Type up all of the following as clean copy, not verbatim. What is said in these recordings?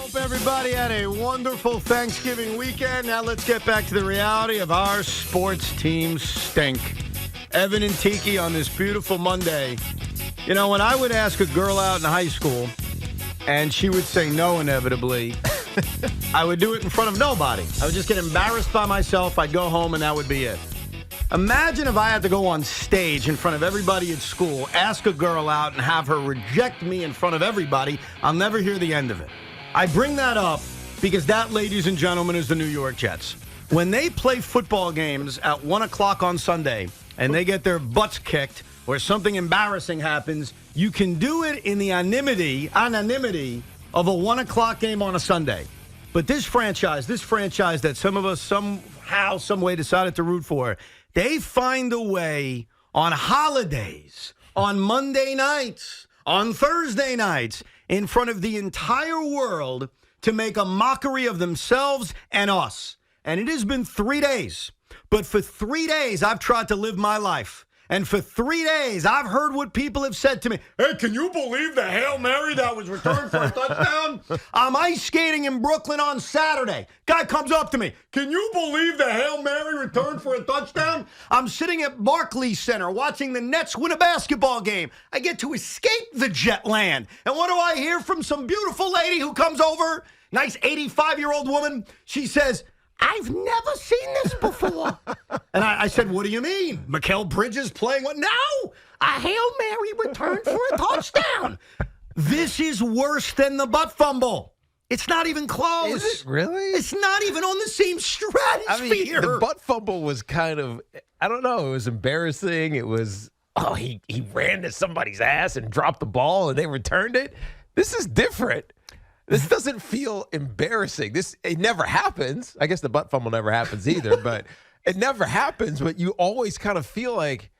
Hope everybody had a wonderful Thanksgiving weekend. Now let's get back to the reality of our sports teams stink. Evan and Tiki on this beautiful Monday. You know, when I would ask a girl out in high school and she would say no inevitably, I would do it in front of nobody. I would just get embarrassed by myself. I'd go home and that would be it. Imagine if I had to go on stage in front of everybody at school, ask a girl out, and have her reject me in front of everybody. I'll never hear the end of it. I bring that up because that, ladies and gentlemen, is the New York Jets. When they play football games at 1 o'clock on Sunday and they get their butts kicked or something embarrassing happens, you can do it in the anonymity of a 1 o'clock game on a Sunday. But this franchise that some of us somehow, some way decided to root for, they find a way on holidays, on Monday nights, on Thursday nights, in front of the entire world to make a mockery of themselves and us. And it has been 3 days. But for 3 days, I've tried to live my life. And for 3 days, I've heard what people have said to me. Hey, can you believe the Hail Mary that was returned for a touchdown? I'm ice skating in Brooklyn on Saturday. Guy comes up to me. Can you believe the Hail Mary returned for a touchdown? I'm sitting at Barclays Center watching the Nets win a basketball game. I get to escape the jet land. And what do I hear from some beautiful lady who comes over? Nice 85-year-old woman. She says, I've never seen this before. And I said, what do you mean? Mikal Bridges playing what? No! A Hail Mary return for a touchdown. This is worse than the butt fumble. It's not even close. Is it really? It's not even on the same stratosphere. I mean, the butt fumble was kind of, I don't know, it was embarrassing. It was, he ran to somebody's ass and dropped the ball and they returned it. This is different. This doesn't feel embarrassing. It never happens. I guess the butt fumble never happens either, but it never happens. But you always kind of feel like,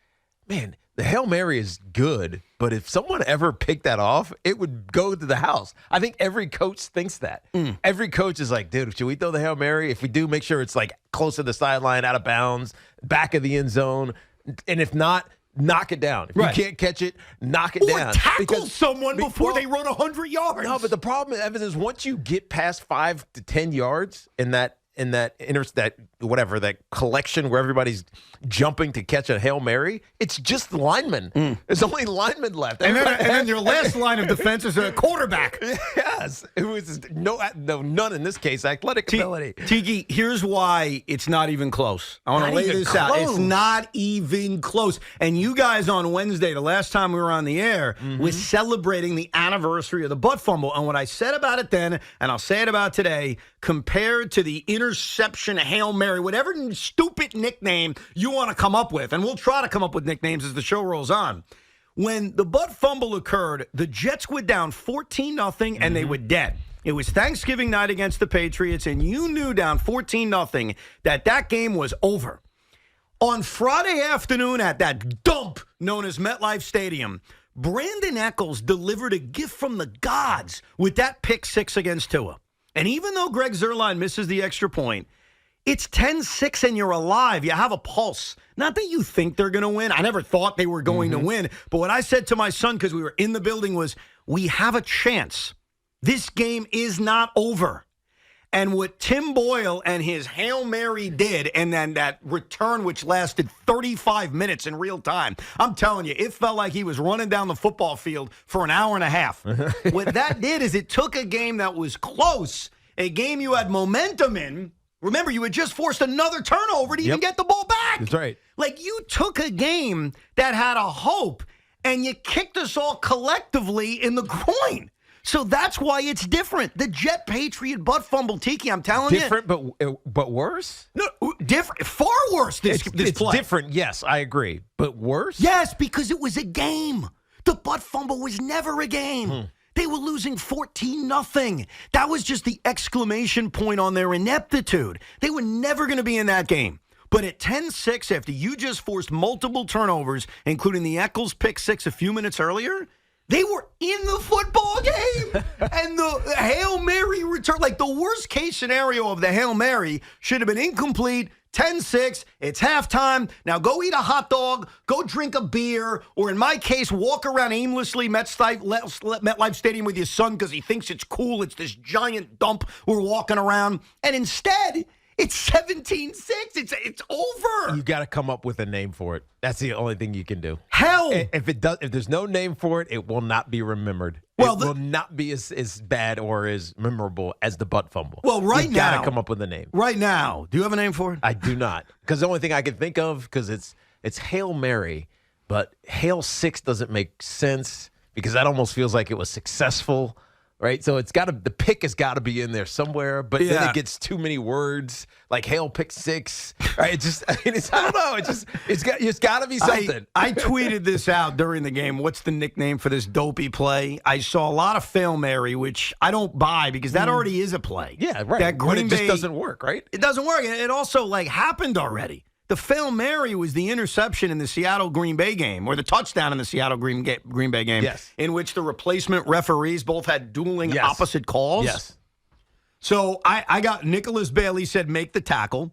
man, the Hail Mary is good, but if someone ever picked that off, it would go to the house. I think every coach thinks that. Every coach is like, dude, should we throw the Hail Mary? If we do, make sure it's like close to the sideline, out of bounds, back of the end zone. And if not, knock it down. If you can't catch it, knock it down. Or tackle someone before they run 100 yards. No, but the problem, Evan, is once you get past 5 to 10 yards in that collection where everybody's jumping to catch a Hail Mary, it's just linemen. There's only linemen left. And then your last line of defense is a quarterback. Yes. It was none in this case, athletic ability. Tiki, here's why it's not even close. I want to lay this out. It's not even close. And you guys on Wednesday, the last time we were on the air, was celebrating the anniversary of the butt fumble. And what I said about it then, and I'll say it about today, compared to the interception Hail Mary, whatever stupid nickname you want to come up with, and we'll try to come up with nicknames as the show rolls on. When the butt fumble occurred, the Jets were down 14-0, and they were dead. It was Thanksgiving night against the Patriots, and you knew down 14-0 that game was over. On Friday afternoon at that dump known as MetLife Stadium, Brandon Echols delivered a gift from the gods with that pick six against Tua. And even though Greg Zuerlein misses the extra point, it's 10-6 and you're alive. You have a pulse. Not that you think they're going to win. I never thought they were going to win. But what I said to my son, because we were in the building, was we have a chance. This game is not over. And what Tim Boyle and his Hail Mary did, and then that return, which lasted 35 minutes in real time, I'm telling you, it felt like he was running down the football field for an hour and a half. What that did is it took a game that was close, a game you had momentum in. Remember, you had just forced another turnover to even get the ball back. That's right. Like, you took a game that had a hope, and you kicked us all collectively in the groin. So that's why it's different. The Jet Patriot butt fumble, Tiki, I'm telling you. Different, but worse? No, different. Far worse this it's play. Different, yes, I agree. But worse? Yes, because it was a game. The butt fumble was never a game. They were losing 14-0. That was just the exclamation point on their ineptitude. They were never going to be in that game. But at 10-6, after you just forced multiple turnovers, including the Echols pick six a few minutes earlier, they were in the football game. And the Hail Mary return, like the worst case scenario of the Hail Mary should have been incomplete, 10-6, it's halftime. Now go eat a hot dog, go drink a beer, or in my case, walk around aimlessly MetLife Stadium with your son because he thinks it's cool. It's this giant dump we're walking around. And instead, it's 17-6. It's over. You got to come up with a name for it. That's the only thing you can do. Hell. If there's no name for it, it will not be remembered. Well, it will not be as bad or as memorable as the butt fumble. Well, you got to come up with a name. Right now. Do you have a name for it? I do not. Because the only thing I can think of, because it's Hail Mary, but Hail 6 doesn't make sense because that almost feels like it was successful. Right, so the pick has got to be in there somewhere, but then it gets too many words, like Hail Pick 6. Right, I don't know. It's got to be something. I tweeted this out during the game. What's the nickname for this dopey play? I saw a lot of Hail Mary, which I don't buy because that already is a play. Yeah, right. That Green Bay just doesn't work, right? It doesn't work. It also happened already. The Hail Mary was the interception in the Seattle-Green Bay game, or the touchdown in the Seattle-Green Bay game, in which the replacement referees both had dueling opposite calls. Yes. So I got Nicholas Bailey said, make the tackle.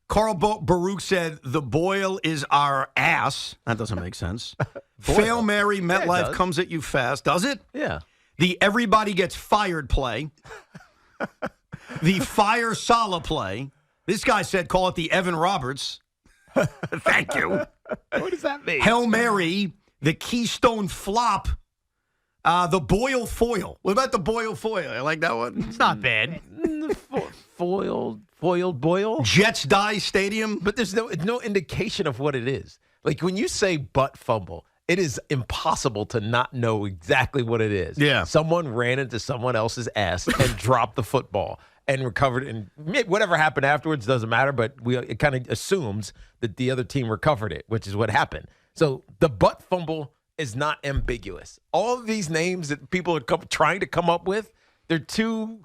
Carl Baruch said, the Boyle is our ass. That doesn't make sense. Hail Mary, MetLife comes at you fast. Does it? Yeah. The everybody gets fired play. The fire Salah play. This guy said, call it the Evan Roberts. Thank you. What does that mean? Hail Mary, the Keystone flop, the Boyle foil. What about the Boyle foil? I like that one. It's not bad. Foiled Boyle? Jets die stadium. But there's no indication of what it is. Like when you say butt fumble, it is impossible to not know exactly what it is. Yeah. Someone ran into someone else's ass and dropped the football. And recovered, and whatever happened afterwards doesn't matter, but it kind of assumes that the other team recovered it, which is what happened. So the butt fumble is not ambiguous. All of these names that people are trying to come up with, they're too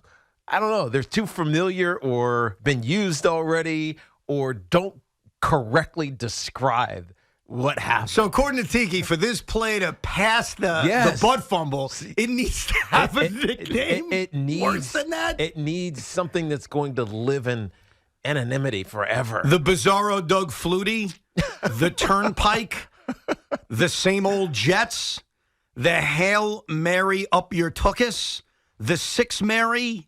familiar or been used already or don't correctly describe what happened. So according to Tiki, for this play to pass the butt fumble, it needs to have a nickname. It needs worse than that. It needs something that's going to live in anonymity forever. The Bizarro Doug Flutie, the Turnpike, the same old Jets, the Hail Mary up your tuchus, the Six Mary.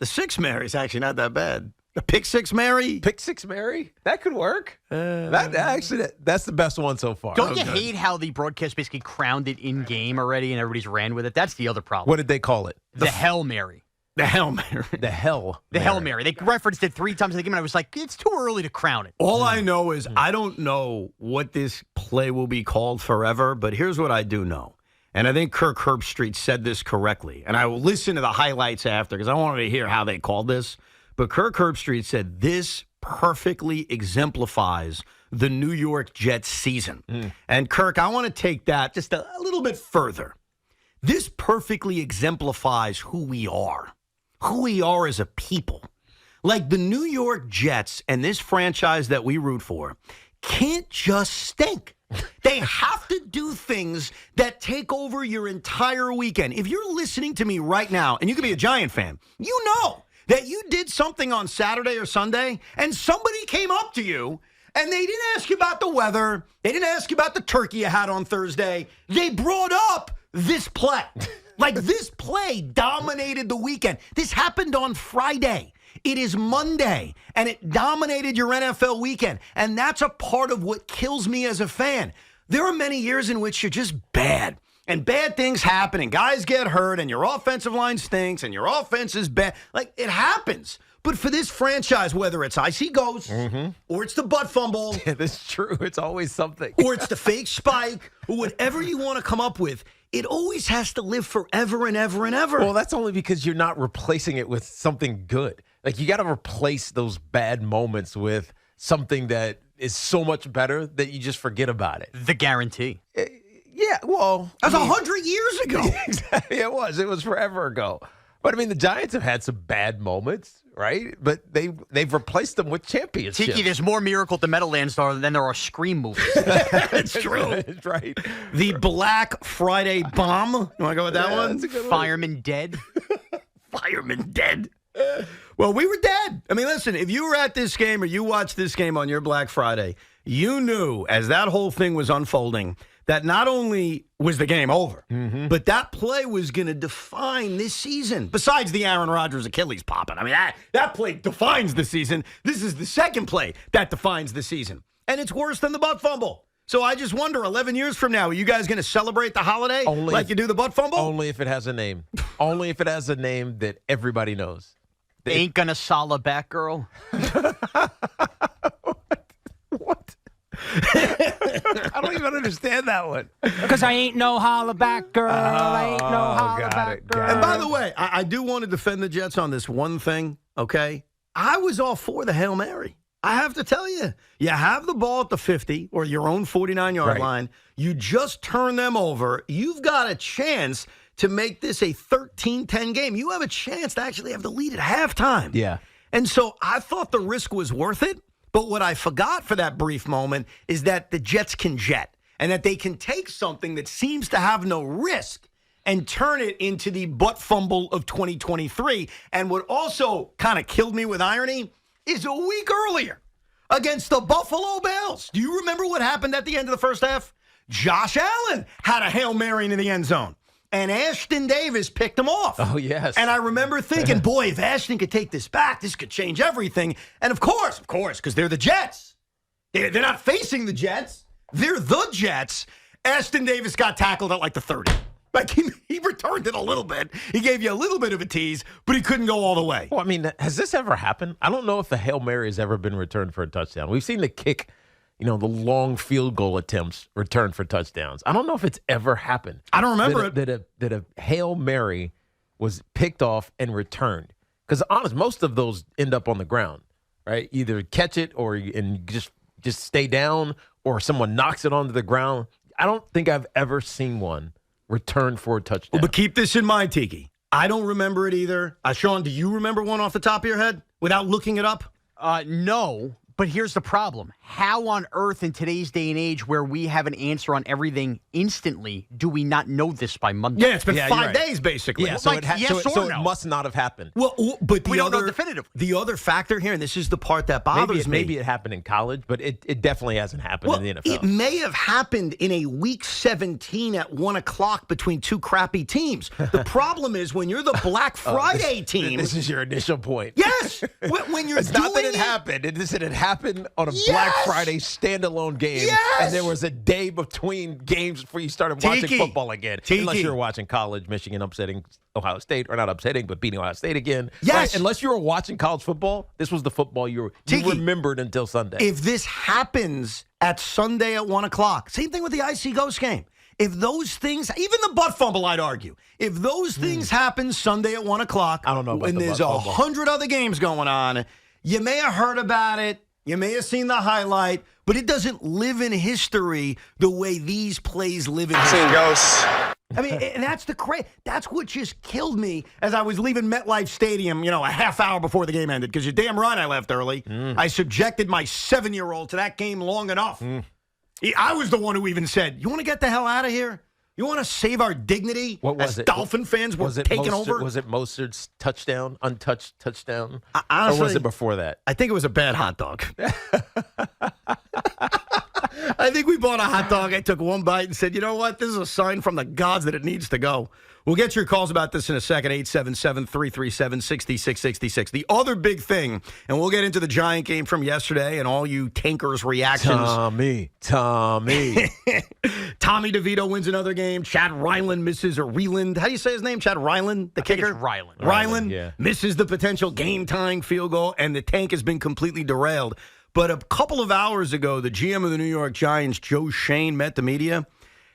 The Six Mary is actually not that bad. The Pick Six Mary? Pick Six Mary? That could work. That's the best one so far. Don't you hate how the broadcast basically crowned it in game already and everybody's ran with it? That's the other problem. What did they call it? The Hail Mary. The Hail Mary. The Hail Mary. They referenced it 3 times in the game, and I was like, it's too early to crown it. All I know is I don't know what this play will be called forever, but here's what I do know. And I think Kirk Herbstreit said this correctly. And I will listen to the highlights after because I wanted to hear how they called this. But Kirk Herbstreit said this perfectly exemplifies the New York Jets season. And, Kirk, I want to take that just a little bit further. This perfectly exemplifies who we are as a people. Like the New York Jets and this franchise that we root for can't just stink. They have to do things that take over your entire weekend. If you're listening to me right now, and you could be a Giant fan, you know that you did something on Saturday or Sunday, and somebody came up to you, and they didn't ask you about the weather. They didn't ask you about the turkey you had on Thursday. They brought up this play. Like, this play dominated the weekend. This happened on Friday. It is Monday, and it dominated your NFL weekend. And that's a part of what kills me as a fan. There are many years in which you're just bad. And bad things happen, and guys get hurt, and your offensive line stinks, and your offense is bad. Like, it happens. But for this franchise, whether it's icy ghosts, or it's the butt fumble. Yeah, that's true. It's always something. Or it's the fake spike, or whatever you want to come up with, it always has to live forever and ever and ever. Well, that's only because you're not replacing it with something good. Like, you got to replace those bad moments with something that is so much better that you just forget about it. The guarantee. Yeah, well. That's 100 years ago. Exactly, it was. It was forever ago. But, I mean, the Giants have had some bad moments, right? But they've replaced them with championships. Tiki, there's more Miracle at the Meadowlands than there are Scream movies. It's true. That's right. The Black Friday Bomb. You want to go with that one? Fireman Dead. Fireman Dead. Well, we were dead. I mean, listen, if you were at this game or you watched this game on your Black Friday, you knew as that whole thing was unfolding that not only was the game over, but that play was going to define this season. Besides the Aaron Rodgers Achilles popping. I mean, that play defines the season. This is the second play that defines the season. And it's worse than the butt fumble. So I just wonder, 11 years from now, are you guys going to celebrate the holiday like you do the butt fumble? Only if it has a name. Only if it has a name that everybody knows. Ain't gonna sala back, girl. What? I don't even understand that one. Because I ain't no holla back girl. I ain't no holla back girl. And by the way, I do want to defend the Jets on this one thing, okay? I was all for the Hail Mary. I have to tell you, you have the ball at the 50 or your own 49-yard line. You just turn them over. You've got a chance to make this a 13-10 game. You have a chance to actually have the lead at halftime. Yeah. And so I thought the risk was worth it. But what I forgot for that brief moment is that the Jets can jet and that they can take something that seems to have no risk and turn it into the butt fumble of 2023. And what also kind of killed me with irony is a week earlier against the Buffalo Bills. Do you remember what happened at the end of the first half? Josh Allen had a Hail Mary into the end zone, and Ashton Davis picked him off. Oh, yes. And I remember thinking, boy, if Ashton could take this back, this could change everything. And of course, because they're the Jets. They're not facing the Jets. They're the Jets. Ashton Davis got tackled at like the 30. Like, he returned it a little bit. He gave you a little bit of a tease, but he couldn't go all the way. Well, I mean, has this ever happened? I don't know if the Hail Mary has ever been returned for a touchdown. We've seen the kick, the long field goal attempts returned for touchdowns. I don't know if it's ever happened. I don't remember that a Hail Mary was picked off and returned. Because, honest, most of those end up on the ground, right? Either catch it and just stay down, or someone knocks it onto the ground. I don't think I've ever seen one returned for a touchdown. But keep this in mind, Tiki. I don't remember it either. Sean, do you remember one off the top of your head without looking it up? No, but here's the problem. How on earth in today's day and age where we have an answer on everything instantly do we not know this by Monday? Yeah, it's been 5 days, basically. Yeah, Like, yes or no? It must not have happened. Well, but We don't know definitively. The other factor here, and this is the part that bothers me. Maybe it happened in college, but it definitely hasn't happened in the NFL. It may have happened in a week 17 at 1 o'clock between two crappy teams. The problem is when you're the Black Friday team. This is your initial point. Yes, when you're It's doing not that it happened. It happened on a Black Friday standalone game, and there was a day between games before you started watching football again. Unless you were watching college, Michigan upsetting Ohio State, or not upsetting, but beating Ohio State again. Yes. Right? Unless you were watching college football, this was the football you remembered until Sunday. If this happens at Sunday at 1 o'clock, same thing with the IC Ghost game. If those things, even the butt fumble, I'd argue, if those things happen Sunday at 1 o'clock, I don't know about when there's 100 other games going on, you may have heard about it. You may have seen the highlight, but it doesn't live in history the way these plays live in history. I've seen ghosts. I mean, and that's what just killed me as I was leaving MetLife Stadium, a half hour before the game ended, because you're damn right I left early. I subjected my 7-year-old to that game long enough. I was the one who even said, you want to get the hell out of here? You want to save our dignity? What was it? Dolphin fans were taking over? Was it Mostert's touchdown, untouched touchdown? Honestly, or was it before that? I think it was a bad hot dog. I think we bought a hot dog. I took one bite and said, you know what? This is a sign from the gods that it needs to go. We'll get your calls about this in a second, 877-337-6666. The other big thing, and we'll get into the Giant game from yesterday and all you tankers' reactions. Tommy. Tommy DeVito wins another game. Chad Ryland misses, or Reland. How do you say his name? Chad Ryland, the kicker? It's Ryland. Ryland misses the potential game-tying field goal, and the tank has been completely derailed. But a couple of hours ago, the GM of the New York Giants, Joe Shane, met the media.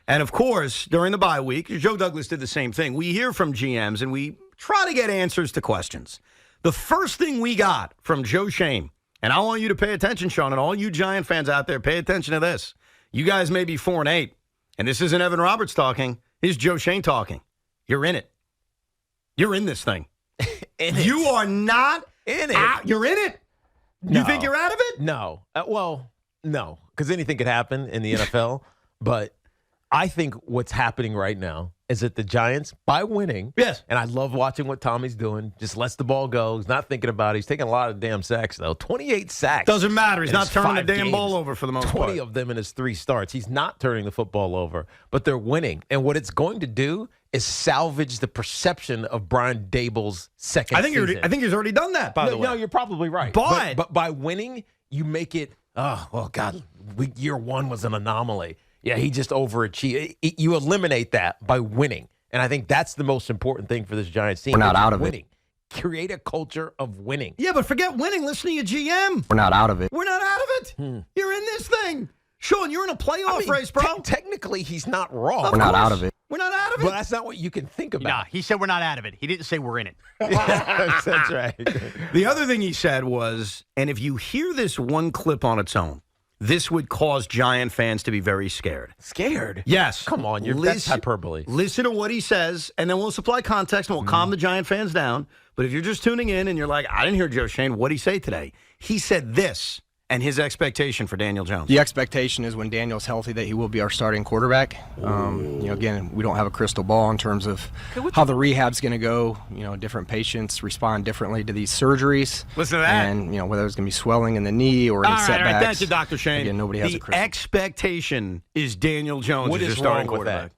And, of course, during the bye week, Joe Douglas did the same thing. We hear from GMs, and we try to get answers to questions. The first thing we got from Joe Shane, and I want you to pay attention, Sean, and all you Giant fans out there, pay attention to this. You guys may be 4-8, and this isn't Evan Roberts talking. This is Joe Shane talking. You're in it. You're in this thing. You are not in it. You're in it. No. You think you're out of it? No. No, because anything could happen in the NFL. But I think what's happening right now is that the Giants, by winning, Yes. and I love watching what Tommy's doing, just lets the ball go. He's not thinking about it. He's taking a lot of damn sacks, though. 28 sacks. Doesn't matter. He's in not his turning the 5 damn games. ball over for the most 20 part. of them in his 3 starts. He's not turning the football over, but they're winning. And what it's going to do is salvage the perception of Brian Dable's second season. I think he's already done that, by the way. No, you're probably right. But by winning, you make it, God, year 1 was an anomaly. Yeah, he just overachieved. You eliminate that by winning. And I think that's the most important thing for this Giants team. We're not out of winning. it. Create a culture of winning. Yeah, but forget winning. Listen to your GM. We're not out of it. We're not out of it. You're in this thing. Sean, you're in a playoff race, bro. Technically, he's not wrong. We're not out of it. We're not out of it. But that's not what you can think Nah, about. he said we're not out of it. He didn't say we're in it. That's right. The other thing he said was, and if you hear this one clip on its own, this would cause Giant fans to be very scared. Scared? Yes. Come on, that's hyperbole. Listen to what he says, and then we'll supply context, and we'll calm the Giant fans down. But if you're just tuning in and you're like, I didn't hear Joe Shane, what'd he say today? He said this, and his expectation for Daniel Jones. The expectation is when Daniel's healthy that he will be our starting quarterback. Again, we don't have a crystal ball in terms of how the rehab's going to go. Different patients respond differently to these surgeries. Listen to that. And, whether there's going to be swelling in the knee or any All right, setbacks. thank you, Dr. Shane. Again, nobody has a the crystal. expectation is Daniel Jones What is your is starting wrong with quarterback.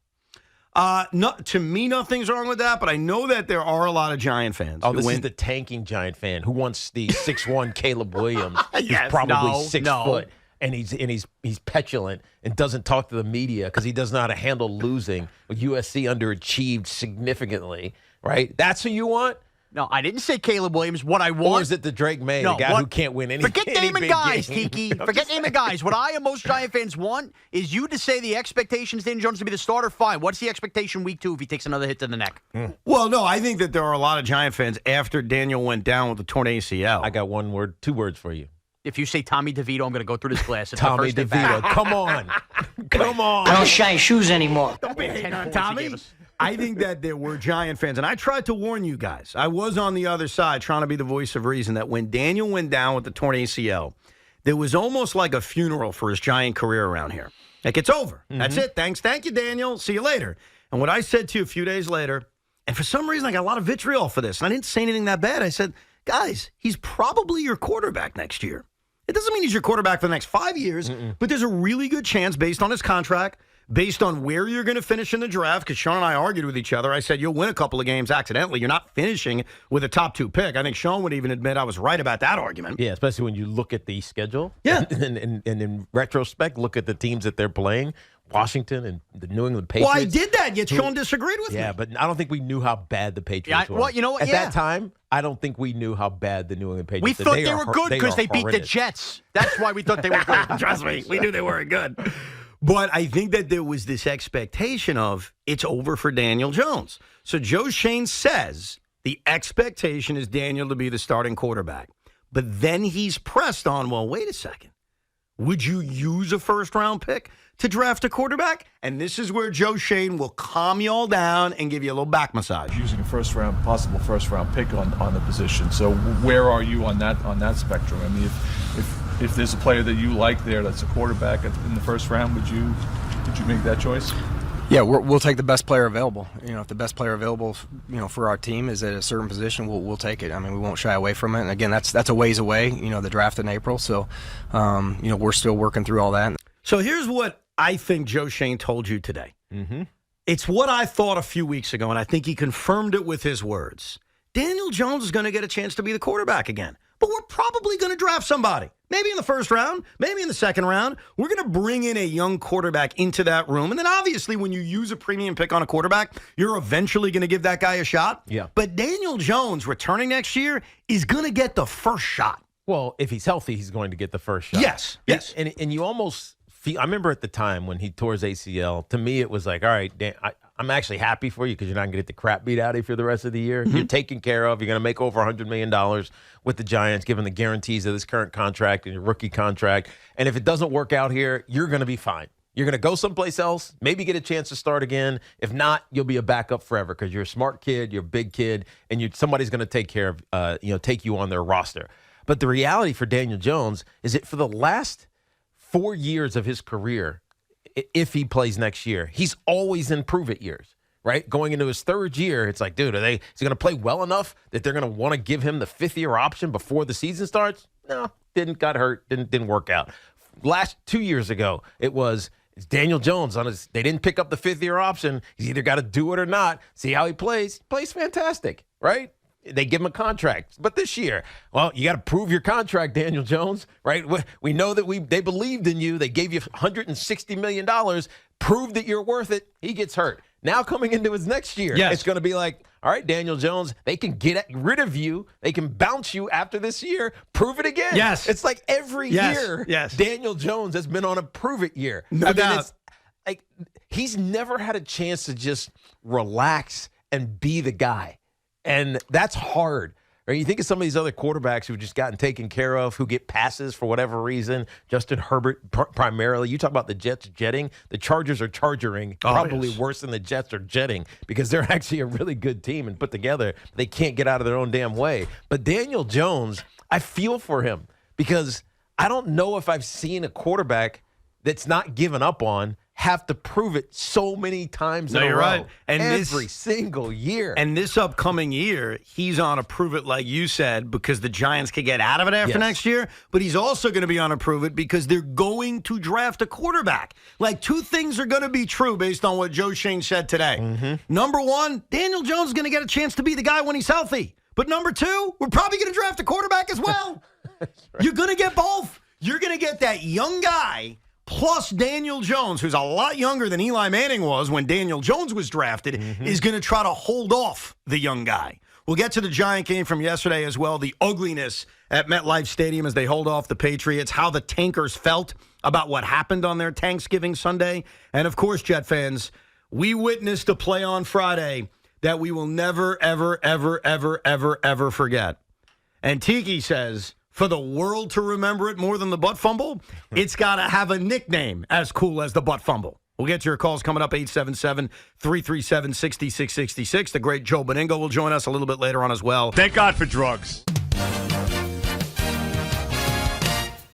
To me, nothing's wrong with that, but I know that there are a lot of Giant fans. Oh, this is the tanking Giant fan who wants the 6'1" Caleb Williams, who's Yes, probably 6 no. foot, and he's petulant and doesn't talk to the media because he doesn't know how to handle losing. USC underachieved significantly, right? That's who you want? No, I didn't say Caleb Williams. What I Or want is it the Drake May, No, the guy what- who can't win any Forget any naming big guys, game? Tiki. Forget naming guys. What I and most Giant fans want is you to say the expectation is Daniel Jones to be the starter. Fine. What's the expectation week 2 if he takes another hit to the neck? Well, no, I think that there are a lot of Giant fans after Daniel went down with the torn ACL. I got 2 words for you. If you say Tommy DeVito, I'm going to go through this class. It's the Tommy first day back. DeVito. Come on. Come on. I don't shine shoes anymore. Don't be hating 10 on points he Tommy. gave us. I think that there were Giant fans, and I tried to warn you guys. I was on the other side trying to be the voice of reason that when Daniel went down with the torn ACL, there was almost like a funeral for his Giant career around here. Like, it's over. That's it. Thanks. Thank you, Daniel. See you later. And what I said to you a few days later, and for some reason I got a lot of vitriol for this, and I didn't say anything that bad. I said, guys, he's probably your quarterback next year. It doesn't mean he's your quarterback for the next 5 years, but there's a really good chance based on his contract, based on where you're going to finish in the draft, because Sean and I argued with each other. I said, you'll win a couple of games accidentally. You're not finishing with a top 2 pick. I think Sean would even admit I was right about that argument. Yeah, especially when you look at the schedule. Yeah. And in retrospect, look at the teams that they're playing. Washington and the New England Patriots. Well, I did that, yet Sean disagreed with me. Yeah, but I don't think we knew how bad the Patriots were. well, you know what? At Yeah. that time, I don't think we knew how bad the New England Patriots We were. thought they were good because they beat the horrendous. Jets. That's why we thought they were good. Trust me, we knew they weren't good. But I think that there was this expectation of it's over for Daniel Jones. So Joe Shane says the expectation is Daniel to be the starting quarterback. But then he's pressed on, well, wait a second. Would you use a first-round pick to draft a quarterback? And this is where Joe Shane will calm you all down and give you a little back massage. Using a possible first round pick on the position. So where are you on that spectrum? I mean, if there's a player that you like there that's a quarterback in the first round, would you make that choice? Yeah, we'll take the best player available. If the best player available, for our team is at a certain position, we'll take it. I mean, we won't shy away from it. And again, that's a ways away. The draft in April, so we're still working through all that. So here's what I think Joe Shane told you today. Mm-hmm. It's what I thought a few weeks ago, and I think he confirmed it with his words. Daniel Jones is going to get a chance to be the quarterback again. But we're probably going to draft somebody. Maybe in the first round, maybe in the second round. We're going to bring in a young quarterback into that room. And then obviously when you use a premium pick on a quarterback, you're eventually going to give that guy a shot. Yeah. But Daniel Jones returning next year is going to get the first shot. Well, if he's healthy, he's going to get the first shot. Yes. And you almost feel, I remember at the time when he tore his ACL, to me it was like, all right, Dan, I'm actually happy for you because you're not going to get the crap beat out of you for the rest of the year. You're taken care of. You're going to make over $100 million with the Giants, given the guarantees of this current contract and your rookie contract. And if it doesn't work out here, you're going to be fine. You're going to go someplace else, maybe get a chance to start again. If not, you'll be a backup forever because you're a smart kid, you're a big kid, and somebody's going to take care of, take you on their roster. But the reality for Daniel Jones is that for the last 4 years of his career, if he plays next year, he's always in prove-it years. right? Going into his third year, it's like, dude, is he going to play well enough that they're going to want to give him the fifth-year option before the season starts? No, got hurt, didn't work out. Last 2 years ago, it's Daniel Jones they didn't pick up the fifth-year option. He's either got to do it or not. See how he plays. He plays fantastic, right? They give him a contract. But this year, well, you got to prove your contract, Daniel Jones, right? We know that they believed in you. They gave you $160 million. Prove that you're worth it. He gets hurt. Now coming into his next year, It's going to be like, all right, Daniel Jones, they can get rid of you. They can bounce you after this year. Prove it again. Yes. It's like every year, Yes. Daniel Jones has been on a prove it year. No doubt. It's like he's never had a chance to just relax and be the guy. And that's hard. Or you think of some of these other quarterbacks who've just gotten taken care of, who get passes for whatever reason. Justin Herbert primarily. You talk about the Jets jetting. The Chargers are chargering probably worse than the Jets are jetting because they're actually a really good team and put together. They can't get out of their own damn way. But Daniel Jones, I feel for him because I don't know if I've seen a quarterback that's not given up on have to prove it so many times in a row. Right. And every single year. And this upcoming year, he's on a prove it, like you said, because the Giants could get out of it after next year. But he's also going to be on a prove it because they're going to draft a quarterback. Like, two things are going to be true based on what Joe Schoen said today. Mm-hmm. Number one, Daniel Jones is going to get a chance to be the guy when he's healthy. But number two, we're probably going to draft a quarterback as well. Right. You're going to get both. You're going to get that young guy plus Daniel Jones, who's a lot younger than Eli Manning was when Daniel Jones was drafted, is going to try to hold off the young guy. We'll get to the Giant game from yesterday as well, the ugliness at MetLife Stadium as they hold off the Patriots, how the Tankers felt about what happened on their Thanksgiving Sunday. And, of course, Jet fans, we witnessed a play on Friday that we will never, ever, ever, ever, ever, ever forget. And Tiki says, for the world to remember it more than the butt fumble, it's got to have a nickname as cool as the butt fumble. We'll get to your calls coming up, 877-337-6666. The great Joe Beningo will join us a little bit later on as well. Thank God for drugs.